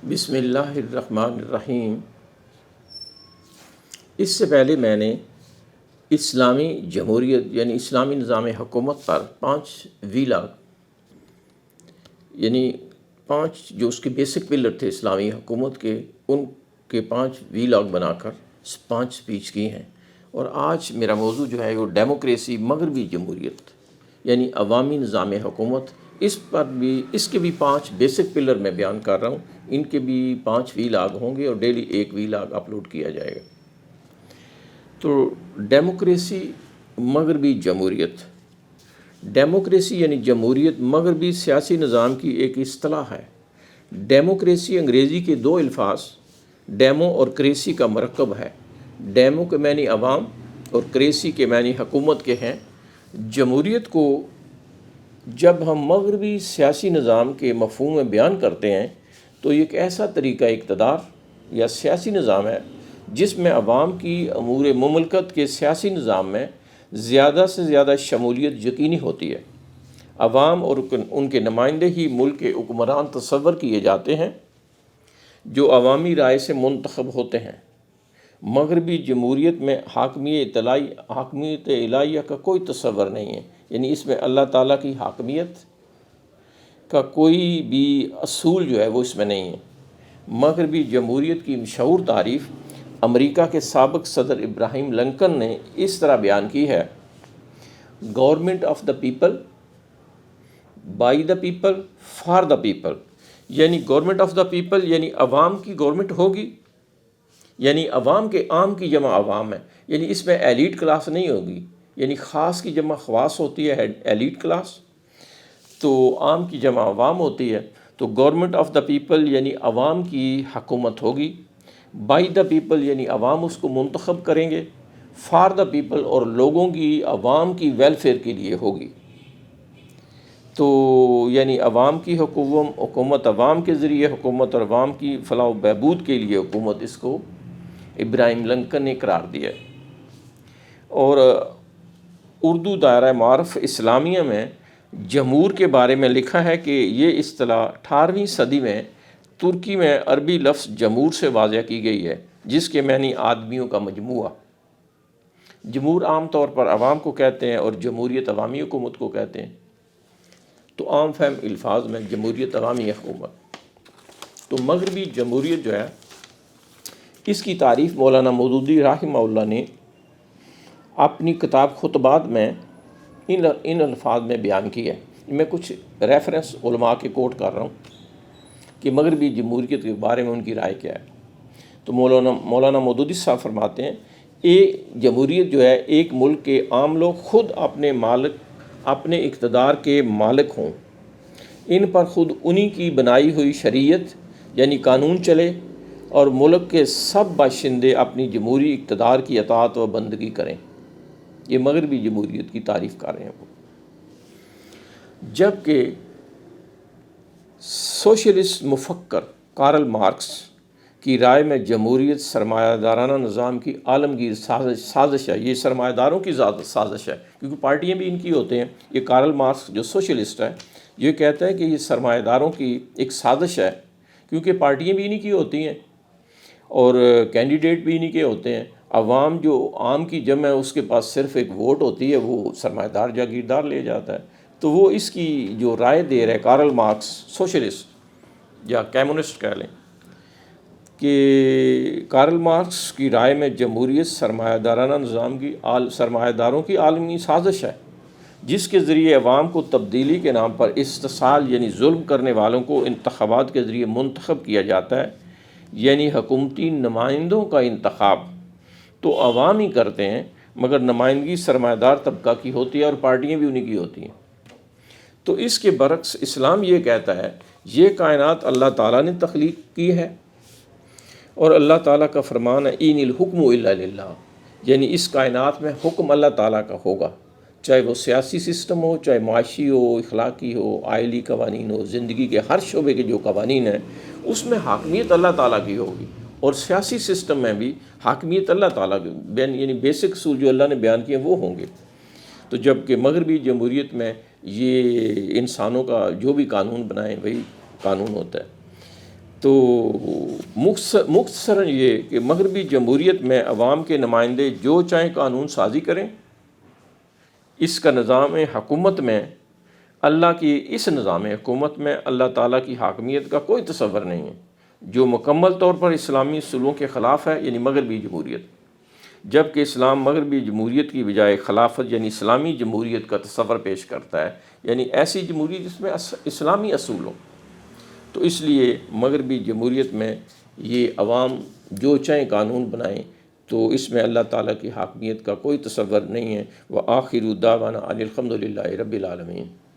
بسم اللہ الرحمن الرحیم۔ اس سے پہلے میں نے اسلامی جمہوریت یعنی اسلامی نظام حکومت پر 5 ویلاگ یعنی 5 جو اس کے بیسک پلر تھے اسلامی حکومت کے، ان کے 5 ویلاگ بنا کر 5 سپیچ کی ہیں۔ اور آج میرا موضوع جو ہے وہ ڈیموکریسی مغربی جمہوریت یعنی عوامی نظام حکومت، اس کے بھی 5 بیسک پلر میں بیان کر رہا ہوں۔ ان کے بھی 5 ویلاگ ہوں گے اور ڈیلی 1 ویلاگ اپلوڈ کیا جائے گا۔ تو ڈیموکریسی مغربی جمہوریت، ڈیموکریسی یعنی جمہوریت مغربی سیاسی نظام کی ایک اصطلاح ہے۔ ڈیموکریسی انگریزی کے 2 الفاظ ڈیمو اور کریسی کا مرکب ہے۔ ڈیمو کے معنی عوام اور کریسی کے معنی حکومت کے ہیں۔ جمہوریت کو جب ہم مغربی سیاسی نظام کے مفہوم میں بیان کرتے ہیں تو یہ ایک ایسا طریقہ اقتدار یا سیاسی نظام ہے جس میں عوام کی امور مملکت کے سیاسی نظام میں زیادہ سے زیادہ شمولیت یقینی ہوتی ہے۔ عوام اور ان کے نمائندے ہی ملک کے حکمران تصور کیے جاتے ہیں جو عوامی رائے سے منتخب ہوتے ہیں۔ مغربی جمہوریت میں حاکمیت الہیہ کا کوئی تصور نہیں ہے، یعنی اس میں اللہ تعالیٰ کی حاکمیت کا کوئی بھی اصول جو ہے وہ اس میں نہیں ہے۔ مغربی جمہوریت کی مشہور تعریف امریکہ کے سابق صدر ابراہیم لنکن نے اس طرح بیان کی ہے: government of the people, by the people, for the people. یعنی گورنمنٹ آف دا پیپل یعنی عوام کی گورنمنٹ ہوگی، یعنی عوام کے عام کی جمع عوام ہے، یعنی اس میں ایلیٹ کلاس نہیں ہوگی، یعنی خاص کی جمع خواص ہوتی ہے ایلیٹ کلاس، تو عام کی جمع عوام ہوتی ہے۔ تو گورنمنٹ آف دا پیپل یعنی عوام کی حکومت ہوگی، بائی دا پیپل یعنی عوام اس کو منتخب کریں گے، فار دا پیپل اور لوگوں کی عوام کی ویلفیئر کے لیے ہوگی۔ تو یعنی عوام کی حکومت، عوام کے ذریعے حکومت اور عوام کی فلاح و بہبود کے لیے حکومت، اس کو ابراہیم لنکن نے قرار دیا ہے۔ اور اردو دائرہ معارف اسلامیہ میں جمہور کے بارے میں لکھا ہے کہ یہ اصطلاح 18ویں صدی میں ترکی میں عربی لفظ جمہور سے واضح کی گئی ہے، جس کے معنی آدمیوں کا مجموعہ۔ جمہور عام طور پر عوام کو کہتے ہیں اور جمہوریت عوامی حکومت کو کہتے ہیں۔ تو عام فہم الفاظ میں جمہوریت عوامی حکومت۔ تو مغربی جمہوریت جو ہے، اس کی تعریف مولانا مودودی رحمہ اللہ نے اپنی کتاب خطبات میں ان الفاظ میں بیان کی ہے۔ میں کچھ ریفرنس علماء کے کوٹ کر رہا ہوں کہ مغربی جمہوریت کے بارے میں ان کی رائے کیا ہے۔ تو مولانا مودودی صاحب فرماتے ہیں، جمہوریت جو ہے ایک ملک کے عام لوگ خود اپنے اقتدار کے مالک ہوں، ان پر خود انہی کی بنائی ہوئی شریعت یعنی قانون چلے اور ملک کے سب باشندے اپنی جمہوری اقتدار کی اطاعت و بندگی کریں۔ یہ مغربی جمہوریت کی تعریف کر رہے ہیں وہ۔ جبکہ سوشلسٹ مفکر کارل مارکس کی رائے میں جمہوریت سرمایہ دارانہ نظام کی عالمگیر سازش ہے۔ یہ سرمایہ داروں کی سازش ہے، کیونکہ پارٹیاں بھی ان کی ہوتے ہیں۔ یہ کارل مارکس جو سوشلسٹ ہے، یہ کہتا ہے کہ یہ سرمایہ داروں کی ایک سازش ہے، کیونکہ پارٹیاں بھی انہی کی ہوتی ہیں اور کینڈیڈیٹ بھی انہی کے ہوتے ہیں۔ عوام جو عام کی جمع ہے، اس کے پاس صرف ایک ووٹ ہوتی ہے، وہ سرمایہ دار جاگیردار لے جاتا ہے۔ تو وہ اس کی جو رائے دے رہے کارل مارکس، سوشلسٹ یا کمیونسٹ کہہ لیں، کہ کارل مارکس کی رائے میں جمہوریت سرمایہ دارانہ نظام کی سرمایہ داروں کی عالمی سازش ہے، جس کے ذریعے عوام کو تبدیلی کے نام پر استحصال یعنی ظلم کرنے والوں کو انتخابات کے ذریعے منتخب کیا جاتا ہے۔ یعنی حکومتی نمائندوں کا انتخاب تو عوام ہی کرتے ہیں، مگر نمائندگی سرمایہ دار طبقہ کی ہوتی ہے اور پارٹیاں بھی انہی کی ہوتی ہیں۔ تو اس کے برعکس اسلام یہ کہتا ہے، یہ کائنات اللہ تعالیٰ نے تخلیق کی ہے اور اللہ تعالیٰ کا فرمان ہے، ان الحکم الا للہ، یعنی اس کائنات میں حکم اللہ تعالیٰ کا ہوگا، چاہے وہ سیاسی سسٹم ہو، چاہے معاشی ہو، اخلاقی ہو، آئلی قوانین ہو، زندگی کے ہر شعبے کے جو قوانین ہیں اس میں حاکمیت اللہ تعالیٰ کی ہوگی، اور سیاسی سسٹم میں بھی حاکمیت اللہ تعالیٰ کی، یعنی بیسک اصول جو اللہ نے بیان کیے وہ ہوں گے۔ تو جبکہ مغربی جمہوریت میں یہ انسانوں کا جو بھی قانون بنائیں وہی قانون ہوتا ہے۔ تو مختصراً یہ کہ مغربی جمہوریت میں عوام کے نمائندے جو چاہیں قانون سازی کریں، اس کا نظام حکومت میں اس نظام حکومت میں اللہ تعالیٰ کی حاکمیت کا کوئی تصور نہیں ہے، جو مکمل طور پر اسلامی اصولوں کے خلاف ہے، یعنی مغربی جمہوریت، جبکہ اسلام مغربی جمہوریت کی بجائے خلافت یعنی اسلامی جمہوریت کا تصور پیش کرتا ہے، یعنی ایسی جمہوریت جس میں اسلامی اصول ہوں۔ تو اس لیے مغربی جمہوریت میں یہ عوام جو چاہیں قانون بنائیں، تو اس میں اللہ تعالیٰ کی حاکمیت کا کوئی تصور نہیں ہے۔ وآخر دعوانا ان الحمد للہ رب العالمین۔